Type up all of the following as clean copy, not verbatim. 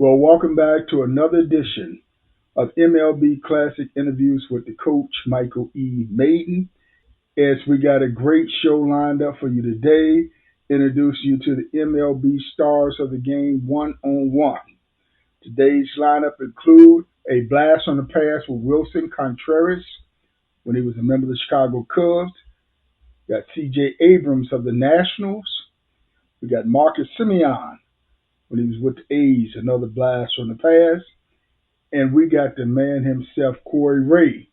Well, welcome back to another edition of MLB Classic Interviews with the coach, Michael E. Mayden. As we got a great show lined up for you today, introduce you to the MLB stars of the game one-on-one. Today's lineup include a blast on the past with Wilson Contreras when he was a member of the Chicago Cubs. We got C.J. Abrams of the Nationals. We got Marcus Semien when he was with the A's, another blast from the past. And we got the man himself, Corey Ray,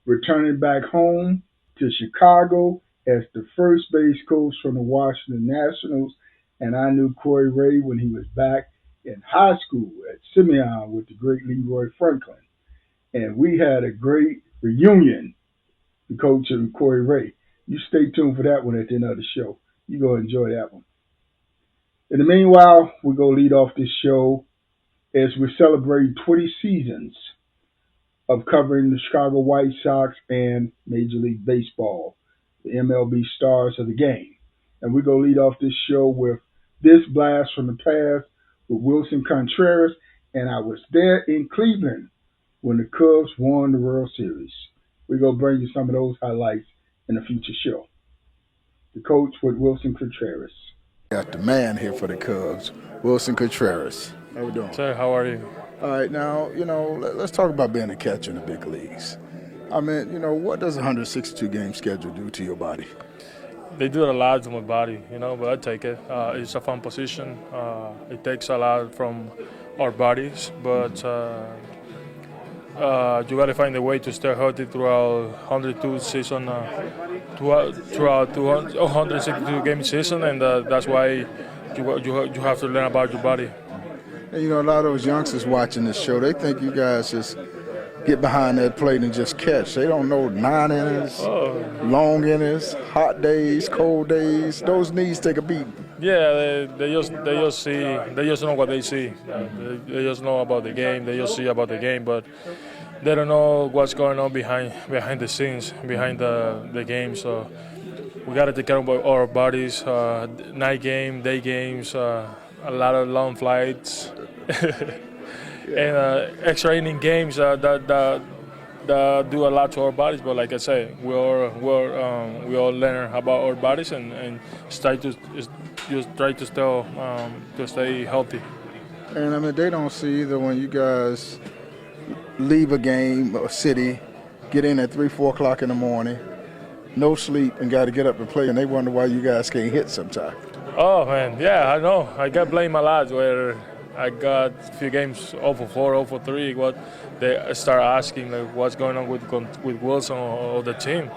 returning back home to Chicago as the first base coach from the Washington Nationals. And I knew Corey Ray when he was back in high school at Simeon with the great Leroy Franklin. And we had a great reunion, the coach and Corey Ray. You stay tuned for that one at the end of the show. You're going to enjoy that one. In the meanwhile, we're going to lead off this show as we celebrate 20 seasons of covering the Chicago White Sox and Major League Baseball, the MLB stars of the game. And we're going to lead off this show with this blast from the past with Wilson Contreras. And I was there in Cleveland when the Cubs won the World Series. We're going to bring you some of those highlights in a future show. The coach with Wilson Contreras. Got the man here for the Cubs, Wilson Contreras. How we doing? Sir, how are you? All right, now, let's talk about being a catcher in the big leagues. I mean, what does a 162-game schedule do to your body? They do a lot to my body, but I take it. It's a fun position. It takes a lot from our bodies, but you got to find a way to stay healthy throughout 102 season, throughout 262 game season, and that's why you have to learn about your body. And, a lot of those youngsters watching this show, they think you guys just get behind that plate and just catch. They don't know 9 innings, long innings, hot days, cold days. Those knees take a beat. Yeah, they just know what they see. They just know about the game. They just see about the game, but they don't know what's going on behind the scenes, behind the game. So we got to take care of our bodies. Night game, day games, a lot of long flights, and extra inning games that do a lot to our bodies. But like I say, we all learn about our bodies and try to stay healthy. And I mean, they don't see either when you guys leave a game or city, get in at 3, 4 o'clock in the morning, no sleep, and got to get up and play, and they wonder why you guys can't hit sometimes. Oh man, yeah, I know. I got blamed a lot where I got a few games 0 for 4, 0 for 3. What they start asking like what's going on with Wilson or the team.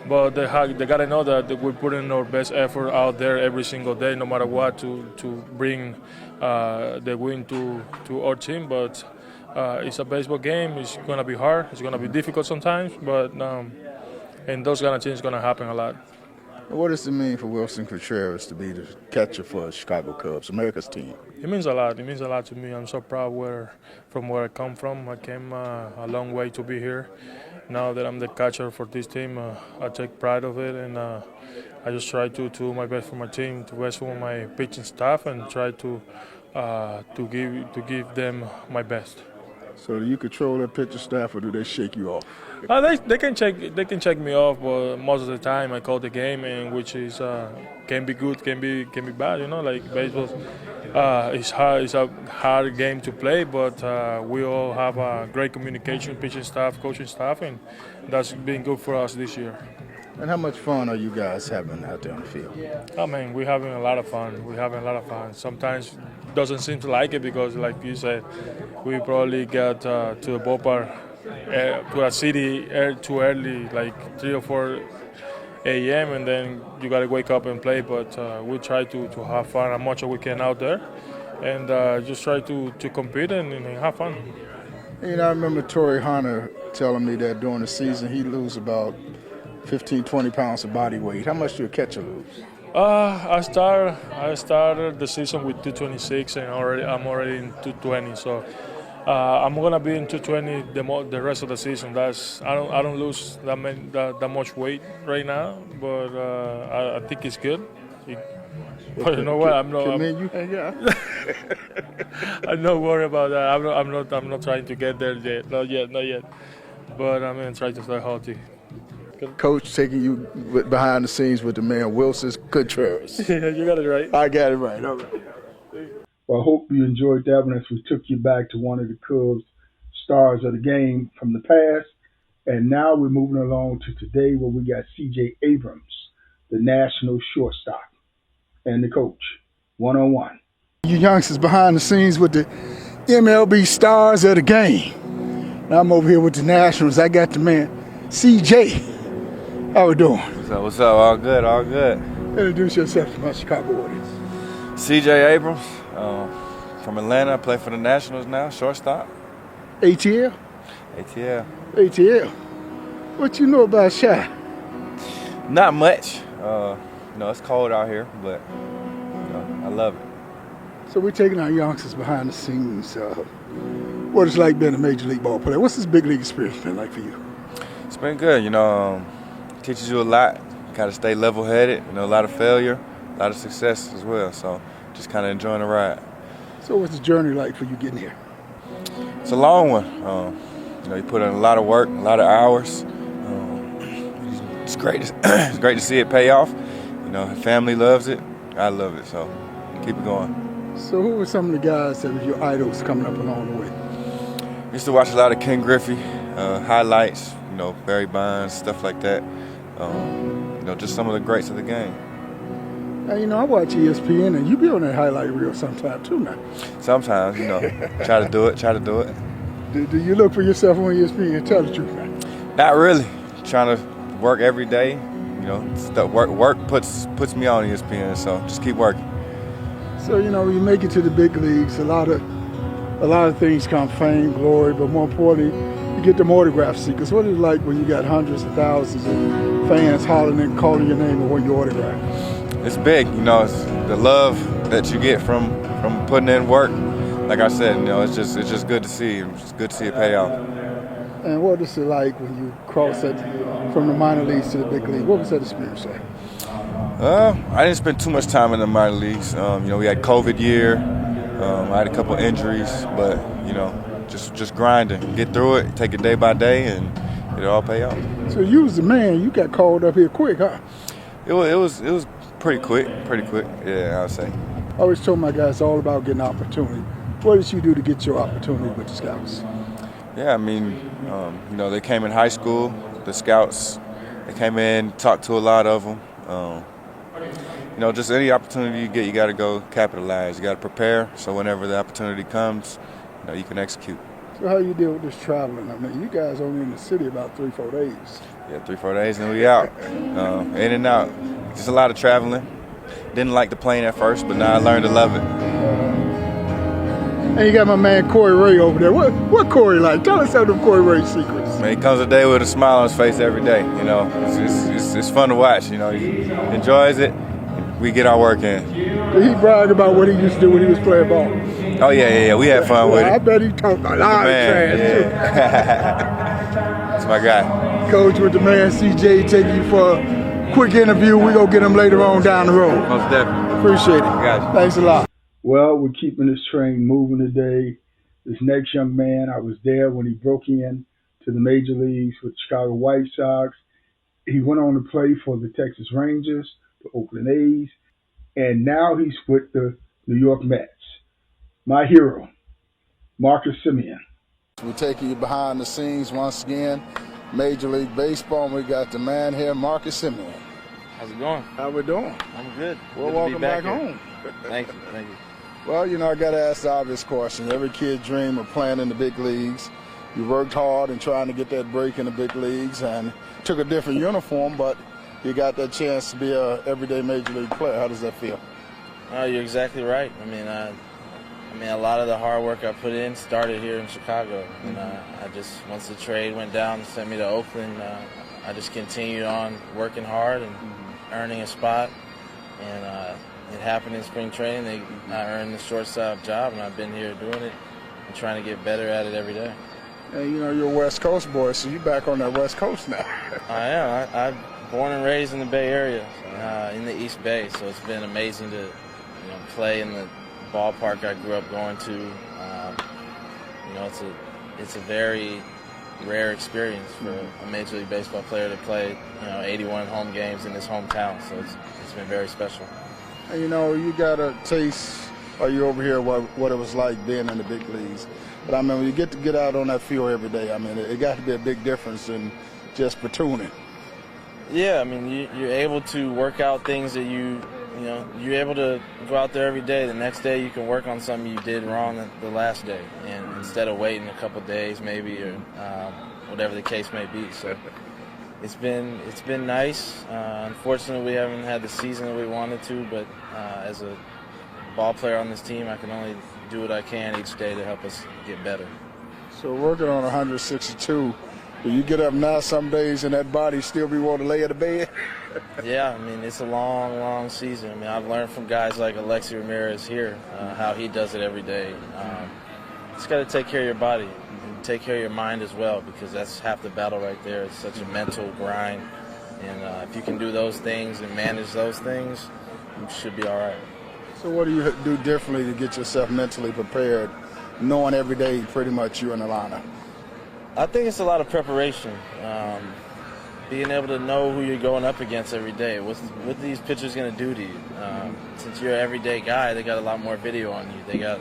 But they got to know that we're putting our best effort out there every single day, no matter what, to bring the win to our team. But it's a baseball game. It's going to be hard. It's going to be difficult sometimes. But and those kind of things going to happen a lot. What does it mean for Wilson Contreras to be the catcher for Chicago Cubs, America's team? It means a lot. It means a lot to me. I'm so proud from where I come from. I came a long way to be here. Now that I'm the catcher for this team, I take pride of it, and I just try to do my best for my team, to best for my pitching staff, and try to give them my best. So do you control that pitcher staff, or do they shake you off? They can check me off, but most of the time I call the game, and which is can be good, can be bad. Like baseball, it's hard. It's a hard game to play, but we all have a great communication, pitching staff, coaching staff, and that's been good for us this year. And how much fun are you guys having out there on the field? Oh man, we're having a lot of fun. Sometimes it doesn't seem to like it because, like you said, we probably get to the ballpark to a city too early, like 3 or 4 a.m., and then you got to wake up and play. But we try to have fun as much as we can out there, and just try to compete and have fun. I remember Torrey Hunter telling me that during the season he lose about 15, 20 pounds of body weight. How much do a catcher lose? I started the season with 226, and I'm already in 220. So I'm gonna be in 220 the rest of the season. I don't lose that much weight right now, but I think it's good. But you know what? I'm not worried about that. I'm not trying to get there yet. Not yet, not yet. But I'm gonna try to stay healthy. Coach taking you behind the scenes with the man Wilson Contreras. Yeah, you got it right. I got it right. All right. Well, I hope you enjoyed that one as we took you back to one of the Cubs stars of the game from the past. And now we're moving along to today where we got C.J. Abrams, the national shortstop, and the coach, one-on-one. You youngsters behind the scenes with the MLB stars of the game. Now I'm over here with the Nationals. I got the man, C.J. How we doing? What's up? All good, all good. Introduce yourself to my Chicago audience. C.J. Abrams, from Atlanta. I play for the Nationals now, shortstop. ATL? ATL. ATL. What you know about Shy? Not much. It's cold out here, but I love it. So we're taking our youngsters behind the scenes. What it's like being a major league ball player. What's this big league experience been like for you? It's been good. Teaches you a lot. Got to stay level-headed. A lot of failure, a lot of success as well. So just kind of enjoying the ride. So what's the journey like for you getting here? It's a long one. You put in a lot of work, a lot of hours. It's great. It's great to see it pay off. Family loves it. I love it. So keep it going. So who were some of the guys that were your idols coming up along the way? I used to watch a lot of Ken Griffey highlights. Barry Bonds, stuff like that. Just some of the greats of the game. Now, I watch ESPN, and you be on that highlight reel sometime too now. Sometimes, try to do it. Do you look for yourself on ESPN? Tell the truth, man. Not really. Trying to work every day. Work puts me on ESPN, so just keep working. So, when you make it to the big leagues, a lot of things come, fame, glory, but more importantly, you get them autograph seekers. What is it like when you got hundreds of thousands of fans hollering and calling your name and want your autograph? It's big, it's the love that you get from putting in work. Like I said, it's just good to see. It's good to see it pay off. And what is it like when you cross it from the minor leagues to the big league? What was that experience like? I didn't spend too much time in the minor leagues. We had COVID year. I had a couple injuries, but just grinding, get through it, take it day by day, and it'll all pay off. So you was the man. You got called up here quick, huh? It was pretty quick. Yeah, I would say. I always told my guys it's all about getting opportunity. What did you do to get your opportunity with the scouts? Yeah, they came in high school. The scouts, they came in, talked to a lot of them. Just any opportunity you get, you got to go capitalize. You got to prepare, so whenever the opportunity comes, you can execute. So how you deal with this traveling? You guys only in the city about 3-4 days. Yeah, 3-4 days and we out. In and out. Just a lot of traveling. Didn't like the plane at first, but now I learned to love it. And you got my man Corey Ray over there. What Corey like? Tell us some of Corey Ray's secrets. He comes a day with a smile on his face every day. It's fun to watch. He enjoys it. We get our work in. Did he brag about what he used to do when he was playing ball? Oh yeah. We had fun with it. I bet he talked a lot of trash too. That's my guy. Coach with the man CJ taking you for a quick interview. We're going to get him later on down the road. Most definitely. Appreciate it. Gotcha. Thanks a lot. Well, we're keeping this train moving today. This next young man, I was there when he broke in to the major leagues with the Chicago White Sox. He went on to play for the Texas Rangers, the Oakland A's, and now he's with the New York Mets. My hero, Marcus Semien. We're taking you behind the scenes once again. Major League Baseball, and we got the man here, Marcus Semien. How's it going? How we doing? I'm good. Well, Good to welcome be back home. Thank you. Well, I got to ask the obvious question. Every kid dream of playing in the big leagues. You worked hard in trying to get that break in the big leagues and took a different uniform, but you got that chance to be an everyday major league player. How does that feel? You're exactly right. A lot of the hard work I put in started here in Chicago, and I just once the trade went down and sent me to Oakland, I just continued on working hard and earning a spot, and it happened in spring training. I earned the shortstop job, and I've been here doing it and trying to get better at it every day. And you're a West Coast boy, so you're back on that West Coast now. I am. I'm born and raised in the Bay Area, in the East Bay, so it's been amazing to play in the ballpark I grew up going to. It's a very rare experience for a Major League Baseball player to play 81 home games in his hometown. So it's been very special. And you got a taste, or you over here, what it was like being in the big leagues. But I mean, when you get out on that field every day, I mean, it got to be a big difference in just platooning. Yeah, I mean, you're able to work out things that you're able to go out there every day. The next day you can work on something you did wrong the last day, and instead of waiting a couple of days maybe, or whatever the case may be. So it's been nice. Unfortunately, we haven't had the season that we wanted to, but as a ball player on this team, I can only do what I can each day to help us get better. So working on 162, do you get up now some days and that body still be wanting to lay in the bed? Yeah, I mean, it's a long, long season. I mean, I've learned from guys like Alexi Ramirez here how he does it every day. Just got to take care of your body and take care of your mind as well, because that's half the battle right there. It's such a mental grind. And if you can do those things and manage those things, you should be all right. So what do you do differently to get yourself mentally prepared, knowing every day pretty much you're in the lineup? I think it's a lot of preparation. Being able to know who you're going up against every day. What these pitchers going to do to you? Since you're an everyday guy, they got a lot more video on you. They got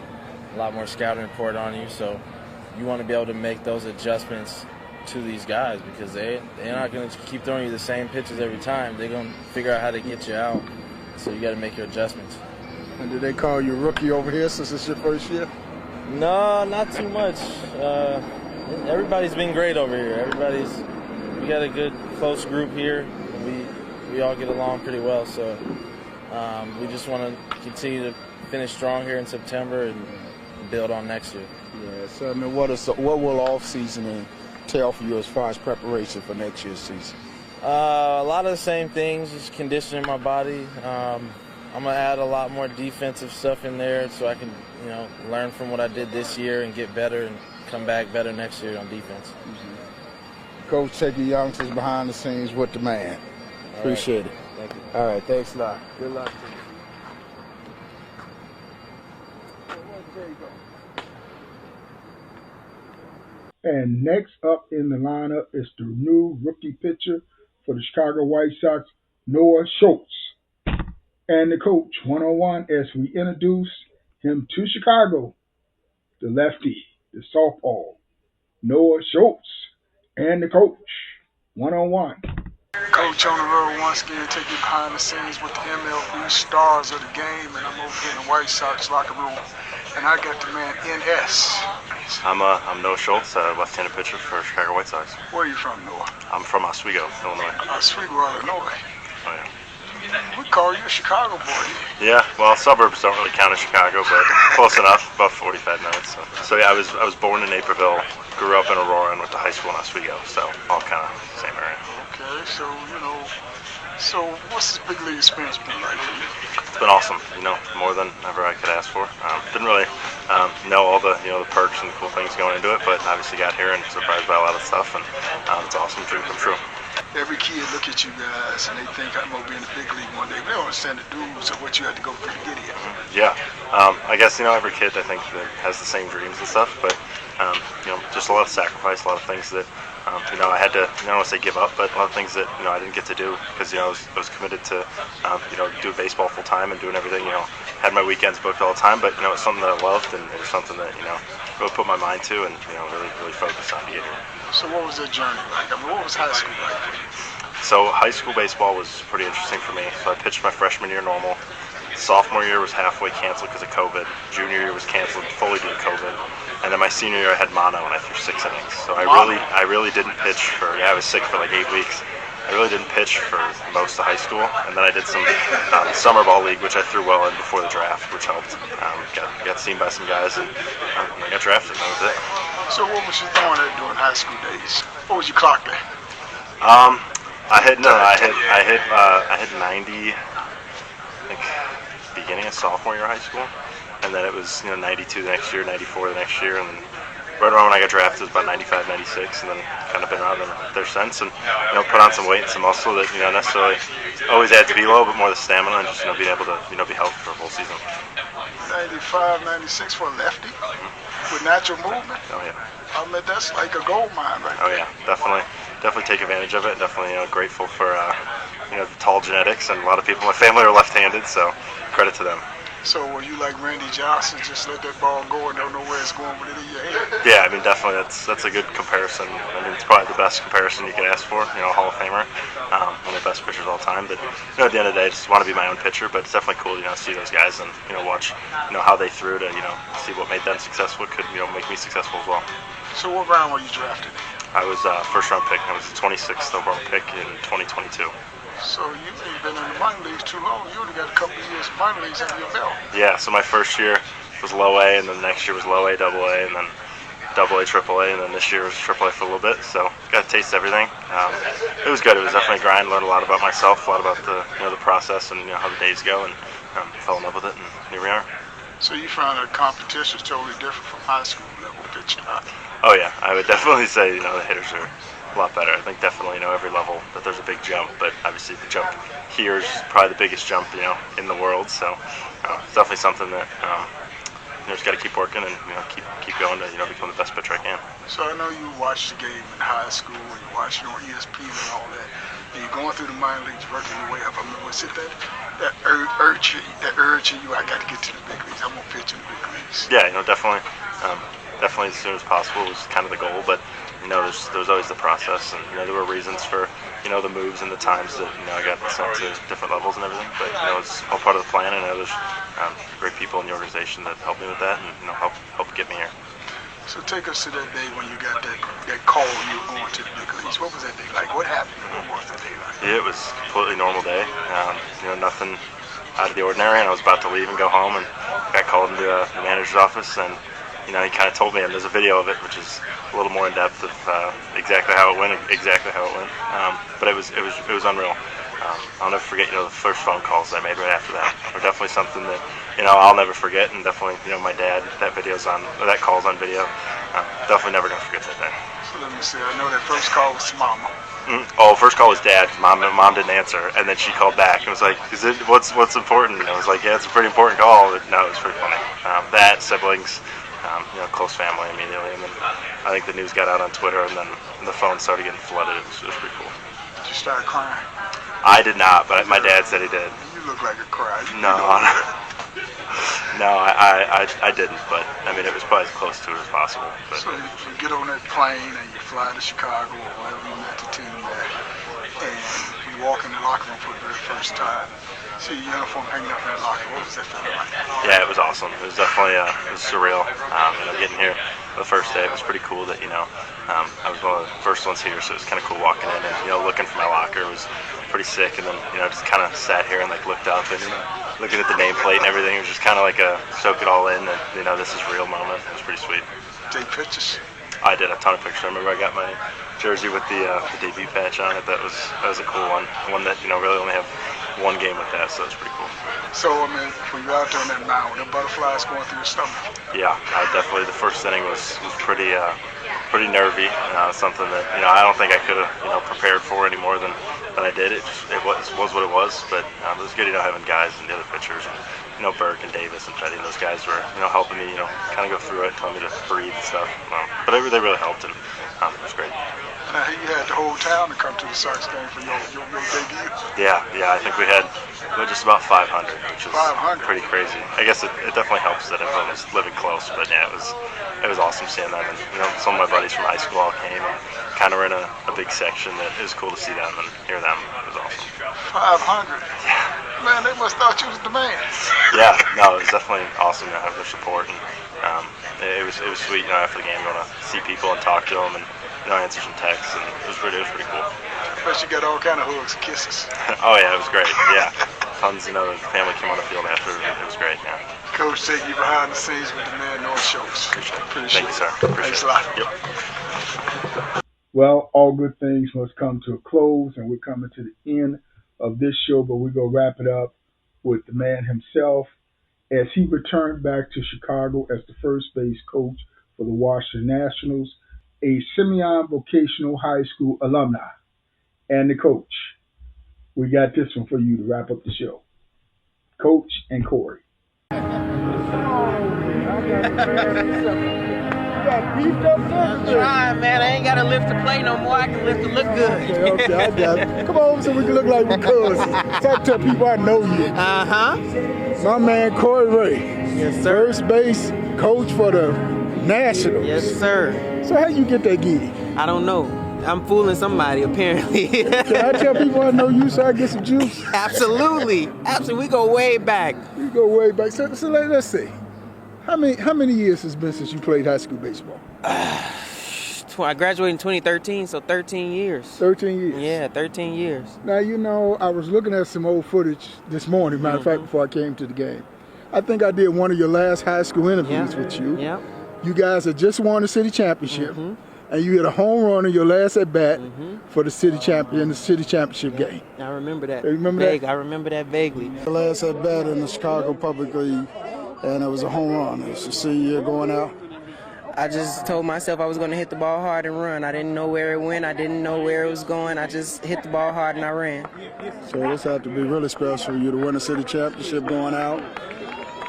a lot more scouting report on you. So you want to be able to make those adjustments to these guys, because they're not going to keep throwing you the same pitches every time. They're going to figure out how to get you out. So you got to make your adjustments. And did they call you rookie over here since it's your first year? No, not too much. Everybody's been great over here. We got a good, close group here. We all get along pretty well, so we just want to continue to finish strong here in September and build on next year. Yeah, so I mean, what will off-season entail for you as far as preparation for next year's season? A lot of the same things, just conditioning my body. I'm going to add a lot more defensive stuff in there so I can, learn from what I did this year and get better and come back better next year on defense. Mm-hmm. Coach, taking youngsters behind the scenes with the man. Appreciate it. Thank you. All right, thanks a lot. Good luck to you. And next up in the lineup is the new rookie pitcher for the Chicago White Sox, Noah Schultz. And the coach, one-on-one, as we introduce him to Chicago, the lefty, the southpaw, Noah Schultz, and the coach, one-on-one. Coach, on the road once again, take you behind the scenes with the MLB stars of the game, and I'm over here in the White Sox locker room, and I got the man NS. I'm Noah Schultz, left-handed pitcher for Chicago White Sox. Where are you from, Noah? I'm from Oswego, Illinois. Oswego, Illinois. Oh yeah. We call you a Chicago boy. Yeah, well, suburbs don't really count as Chicago, but close enough, about 45 minutes. So yeah, I was born in Naperville, grew up in Aurora, and went to high school in Oswego, so all kind of same area. Okay, so what's this big league experience been like for you? It's been awesome, more than ever I could ask for. Didn't really know all the the perks and the cool things going into it, but obviously got here and surprised by a lot of stuff, and it's awesome dream come true. Every kid look at you guys and they think I'm gonna be in the big league one day. They don't understand the dudes of what you had to go through to get here. Yeah, I guess every kid I think that has the same dreams and stuff, but just a lot of sacrifice, a lot of things that I had to, I don't want to say give up, but a lot of things that I didn't get to do because I was committed to do baseball full time and doing everything. Had my weekends booked all the time, but it's something that I loved, and it was something that really put my mind to, and really focused on to get here. So what was that journey like? I mean, what was high school like for you? So high school baseball was pretty interesting for me. So I pitched my freshman year normal. Sophomore year was halfway canceled because of COVID. Junior year was canceled fully due to COVID. And then my senior year I had mono and I threw 6 innings. So I really didn't pitch for, I was sick for like 8 weeks. I really didn't pitch for most of high school. And then I did some summer ball league, which I threw well in before the draft, which helped. Got seen by some guys and I got drafted, and that was it. So what was you throwing at during high school days? What was your clock at? I hit 90, I think, beginning of sophomore year of high school, and then it was 92 the next year, 94 the next year, and then right around when I got drafted it was about 95, 96, and then kind of been around there since, and put on some weight and some muscle that necessarily always had to be low, but more the stamina and just being able to be healthy for a full season. 95, 96 for a lefty with natural movement. Oh yeah. I mean, that's like a gold mine right there. Oh yeah, definitely take advantage of it. Definitely, grateful for the tall genetics, and a lot of people in my family are left-handed, so credit to them. So were you like Randy Johnson, just let that ball go and don't know where it's going with it in your head? Yeah, I mean definitely that's a good comparison. I mean it's probably the best comparison you could ask for. Hall of Famer, one of the best pitchers of all time. But at the end of the day, I just want to be my own pitcher. But it's definitely cool, to see those guys and watch how they threw to see what made them successful could make me successful as well. So what round were you drafted? I was first round pick. I was the 26th overall pick in 2022. So you ain't been in the minor leagues too long. You only got a couple of years of minor leagues under your belt. Yeah, so my first year was low A, and then the next year was low A, double A, and then double A, triple A, and then this year was triple A for a little bit. So got to taste everything. It was good. It was definitely a grind. Learned a lot about myself, a lot about the the process and how the days go, and fell in love with it, and here we are. So you found that competition is totally different from high school level pitching, huh? Oh yeah, I would definitely say the hitters are a lot better. I think definitely every level that there's a big jump, but obviously the jump here is probably the biggest jump in the world. So it's definitely something that just got to keep working and keep going to become the best pitcher I can. So I know you watched the game in high school and you watched it on ESPN and all that. And you're going through the minor leagues, working your way up. I mean, was it that urge in you? I got to get to the big leagues. I'm gonna pitch in the big leagues. Yeah, definitely. Definitely as soon as possible was kind of the goal, but there's always the process, and there were reasons for the moves and the times that I got sent to different levels and everything. But it's all part of the plan, and I know there's great people in the organization that helped me with that, and help get me here. So take us to that day when you got that call and you were going to the big leagues. What was that day like? What happened? What was that day like? Yeah, it was a completely normal day. Nothing out of the ordinary, and I was about to leave and go home, and got called into the manager's office, and he kind of told me, and there's a video of it, which is a little more in depth of exactly how it went. But it was unreal. I'll never forget, the first phone calls I made right after that were definitely something that, I'll never forget, and definitely, my dad, that call's on video. Definitely never gonna forget that day. So let me see. I know that first call was to Mama. Oh, first call was Dad. Mom didn't answer, and then she called back and was like, "Is it what's important?" And I was like, "Yeah, it's a pretty important call." But no, it was pretty funny. That siblings. Close family immediately, and then I think the news got out on Twitter, and then the phone started getting flooded. It was pretty cool. Did you start crying? I did not, but my dad said he did. You look like a cry. No, I didn't, but I mean it was probably as close to it as possible. But. So you get on that plane and you fly to Chicago or wherever you met the team at, and you walk in the locker room for the very first time. See your uniform hanging up in that locker. What was that feeling like? Yeah, it was awesome. It was definitely it was surreal. Getting here the first day, it was pretty cool that I was one of the first ones here, so it was kind of cool walking in and looking for my locker. It was pretty sick, and then just kind of sat here and looked up and looking at the nameplate and everything. It was just kind of like a soak it all in, and this is real moment. It was pretty sweet. Take pictures. I did a ton of pictures. I remember I got my jersey with the debut patch on it. That was a cool one. One that really only have one game with that, so it's pretty cool. So I mean, when you're out there on that mound, the butterflies going through your stomach. Yeah, definitely. The first inning was pretty nervy. Something that I don't think I could have prepared for any more than I did. It was what it was, but it was good having guys and the other pitchers and Burke and Davis and Petty. Those guys were helping me kind of go through it, telling me to breathe and stuff. But they really helped, and it was great. And I hear you had the whole town to come to the Sox game for your debut. Yeah. I think we had just about 500, which is 500. pretty crazy. I guess it definitely helps that everyone was living close. But yeah, it was awesome seeing them. And some of my buddies from high school all came and kind of were in a big section. That it was cool to see them and hear them. It was awesome. 500. Yeah. Man, they must thought you was the man. Yeah. No, it was definitely awesome to have their support, and it was sweet. After the game, going to see people and talk to them and answer some texts, and it was pretty cool. But you got all kind of hugs and kisses. Oh yeah, it was great. Yeah, tons. The family came on the field after. It was great. Yeah. Coach, take you behind the scenes with the man North Shows. Thank you, sir. Thanks a lot. Yep. Well, all good things must come to a close, and we're coming to the end of this show, but we're going to wrap it up with the man himself as he returned back to Chicago as the first base coach for the Washington Nationals, a Simeon Vocational High School alumni, and the coach. We got this one for you to wrap up the show. Coach and Corey. got beefed up I'm trying, man. I ain't got to lift the play no more. I can lift to look good. Okay, I got it. Come on so we can look like we're cousins. So I tell people I know you. Uh-huh. My man, Corey Ray. Yes, sir. First base coach for the Nationals. Yes, sir. So how you get that gig? I don't know. I'm fooling somebody, apparently. Can I tell people I know you so I get some juice? Absolutely. Absolutely. We go way back. We go way back. So let's see. How many years has it been since you played high school baseball? I graduated in 2013, so 13 years. 13 years? Yeah, 13 years. Now, you know, I was looking at some old footage this morning, matter of fact, before I came to the game. I think I did one of your last high school interviews with you. Yeah. You guys had just won the city championship, and you hit a home run in your last at-bat for the city championship game. I remember that. You remember that? I remember that vaguely. The last at-bat in the Chicago Public League, and it was a home run. It was your senior year going out. I just told myself I was going to hit the ball hard and run. I didn't know where it went. I didn't know where it was going. I just hit the ball hard and I ran. So this had to be really special for you to win a city championship going out,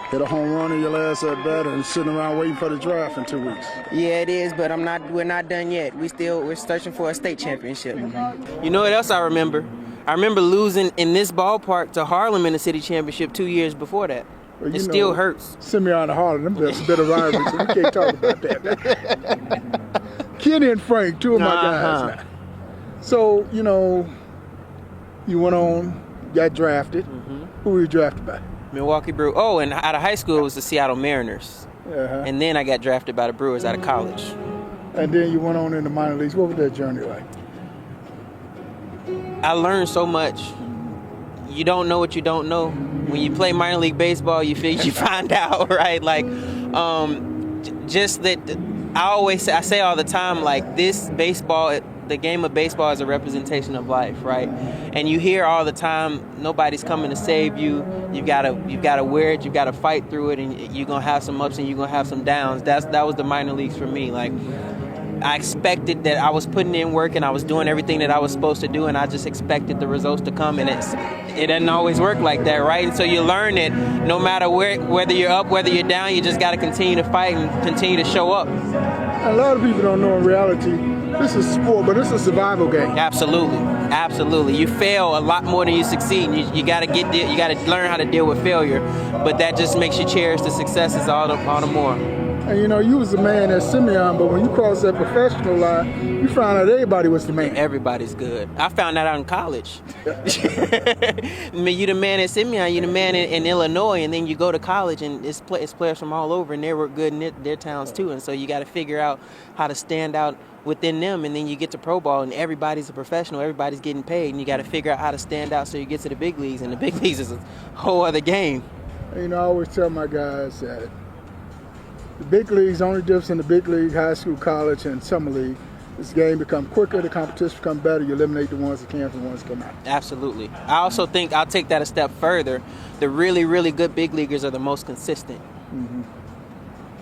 hit a home run in your last at-bat, and sitting around waiting for the draft in 2 weeks. Yeah, it is, but we're not done yet. We're searching for a state championship. You know what else I remember? I remember losing in this ballpark to Harlem in the city championship 2 years before that. Well, it still hurts. Simeon and Harlem, that's a bit of rivalry, so we can't talk about that. Kenny and Frank, two of my guys now. So, you know, you went on, got drafted. Who were you drafted by? Milwaukee Brewers. Oh, and out of high school it was the Seattle Mariners. And then I got drafted by the Brewers out of college. And then you went on in the minor leagues. What was that journey like? I learned so much. You don't know what you don't know. When you play minor league baseball, you find out, right? Like, just that I say all the time, like, this baseball, the game of baseball is a representation of life, right? And you hear all the time, nobody's coming to save you. You gotta wear it. You gotta fight through it, and you're gonna have some ups and you're gonna have some downs. That was the minor leagues for me. Like, I expected that I was putting in work and I was doing everything that I was supposed to do, and I just expected the results to come, and it doesn't always work like that, right? And so you learn that no matter whether you're up, whether you're down, you just got to continue to fight and continue to show up. A lot of people don't know in reality, this is sport, but it's a survival game. Absolutely, absolutely. You fail a lot more than you succeed. You got to you got to learn how to deal with failure, but that just makes you cherish the successes all the more. And you know, you was the man at Simeon, but when you crossed that professional line, you found out everybody was the man. Everybody's good. I found that out in college. I mean, you the man at Simeon, you the man in Illinois, and then you go to college, and it's players from all over, and they were good in their towns too. And so you got to figure out how to stand out within them, and then you get to pro ball, and everybody's a professional, everybody's getting paid, and you got to figure out how to stand out so you get to the big leagues, and the big leagues is a whole other game. You know, I always tell my guys that the big leagues, the only difference in the big league, high school, college, and summer league, this game become quicker, the competition become better, you eliminate the ones that can from the ones that come out. Absolutely. I also think I'll take that a step further. The really, really good big leaguers are the most consistent.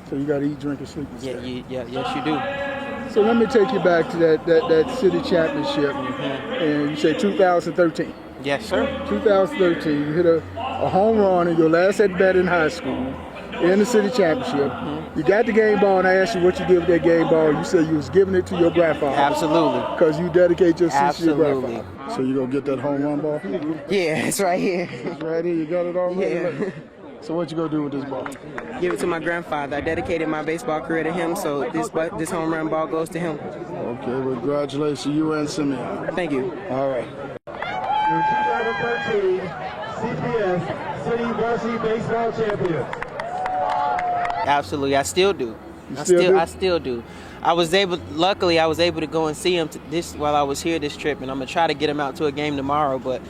So you got to eat, drink, and sleep. Yes, you do. So let me take you back to that city championship, and you say 2013. Yes, sir. 2013, you hit a home run in your last at-bat in high school in the city championship. You got the game ball, and I asked you what you did with that game ball. You said you was giving it to your grandfather. Absolutely. Because you dedicate your season to your grandfather. So you gonna get that home run ball? Yeah, it's right here. It's right here. You got it already? Yeah. So what you gonna do with this ball? Give it to my grandfather. I dedicated my baseball career to him, so this home run ball goes to him. Okay, well, congratulations, you and Simeon. Thank you. All right. 2013 CPS City Varsity Baseball Champion. Absolutely, I still do. I still do. Luckily, I was able to go and see him while I was here this trip, and I'm gonna try to get him out to a game tomorrow. But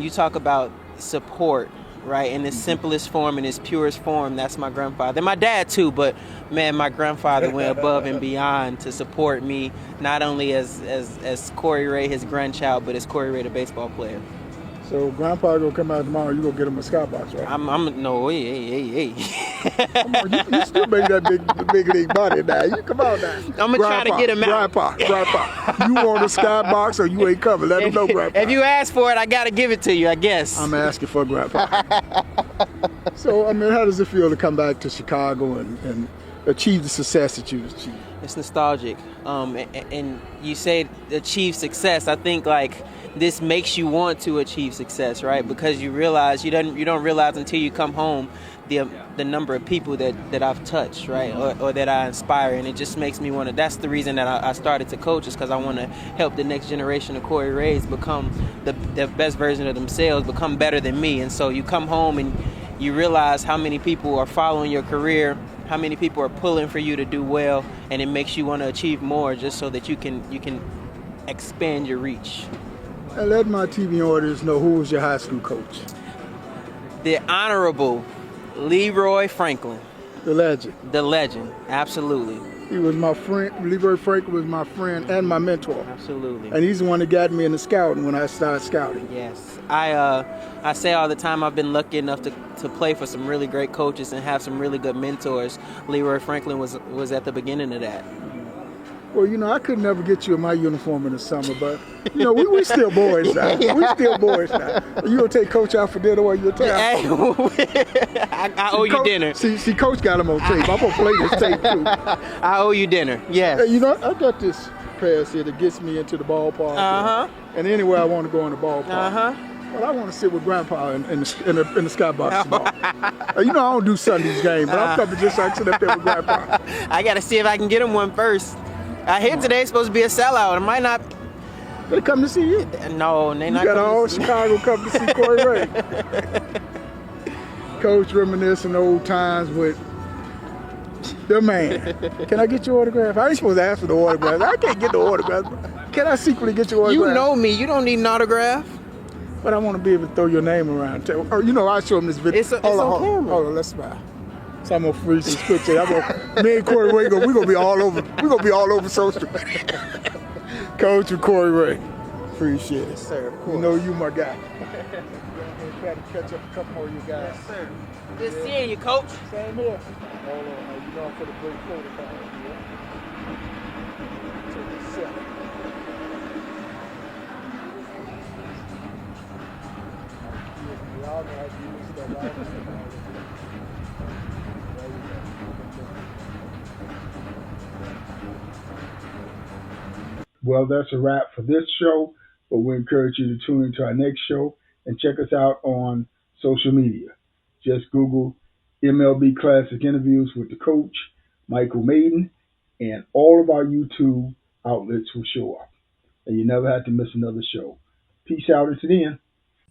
you talk about support, right? In its simplest form, in its purest form, that's my grandfather. And my dad too, but man, my grandfather went above and beyond to support me, not only as Corey Ray, his grandchild, but as Corey Ray, the baseball player. So Grandpa gonna come out tomorrow. You gonna get him a skybox, right? No, hey. Come on, you still make that big league body now. You come on now. I'm gonna try to get him out. Grandpa, you want a skybox or you ain't coming? Let him know, Grandpa. If you ask for it, I gotta give it to you, I guess. I'm asking for Grandpa. So, I mean, how does it feel to come back to Chicago and achieve the success that you've achieved? It's nostalgic. And you say achieve success. I think like this makes you want to achieve success, right? Because you realize you don't realize until you come home the number of people that I've touched, right, or that I inspire, and it just makes me want to. That's the reason that I started to coach, is because I want to help the next generation of Corey Rays become the best version of themselves, become better than me. And so you come home and you realize how many people are following your career, how many people are pulling for you to do well, and it makes you want to achieve more, just so that you can expand your reach. And let my TV audience know, who was your high school coach? The Honorable Leroy Franklin. The legend. The legend, absolutely. He was my friend. Leroy Franklin was my friend and my mentor. Absolutely. And he's the one that got me into scouting when I started scouting. Yes. I say all the time, I've been lucky enough to play for some really great coaches and have some really good mentors. Leroy Franklin was at the beginning of that. Well, you know, I could never get you in my uniform in the summer, but, you know, we still boys now. We still boys now. You gonna take Coach out for dinner while you're tape? I owe you dinner. See, Coach got him on tape. I'm gonna play this tape too. I owe you dinner. Yes. Hey, you know, I got this pass here that gets me into the ballpark. And anywhere I want to go in the ballpark. Well, I want to sit with Grandpa in the skybox tomorrow. You know, I don't do Sunday's game, but I'm coming just so I can sit up there with Grandpa. I got to see if I can get him one first. I hear today's supposed to be a sellout. It might not. They come to see you. No, they not. You got all Chicago come to see Corey Ray. Coach reminiscing old times with the man. Can I get your autograph? I ain't supposed to ask for the autograph. I can't get the autograph. Can I secretly get your autograph? You know me. You don't need an autograph. But I want to be able to throw your name around. Or, you know, I show them this video. It's on camera. Hold on, let's smile. So I'm gonna freeze some pictures. Me and Corey Ray, we're gonna be all over. We're gonna be all over social media. Coach and Corey Ray. Appreciate it. Yes, sir. Of course. You know you my guy. Try to catch up a couple more of you guys. Yes, sir. Good seeing you, Coach. Same here. Hold on, you know I'm for the great protocol. Take a sip. Y'all know how to do this stuff. Well, that's a wrap for this show, but we encourage you to tune into our next show and check us out on social media. Just Google MLB Classic Interviews with the Coach, Michael Mayden, and all of our YouTube outlets will show up. And you never have to miss another show. Peace out until then.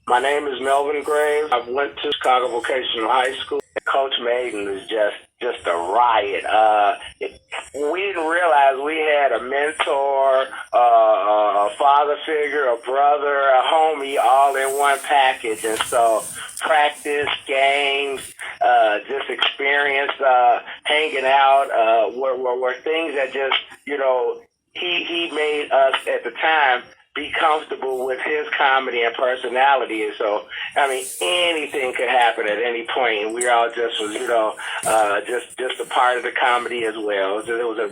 My name is Melvin Graves. I went to Chicago Vocational High School. Coach Mayden is just a riot. We didn't realize we had a mentor, a father figure, a brother, a homie, all in one package. And so practice, games, just experience, hanging out, were things that just, you know, he made us at the time be comfortable with his comedy and personality. And so, I mean, anything could happen at any point. And we all just was, you know, just a part of the comedy as well. It was a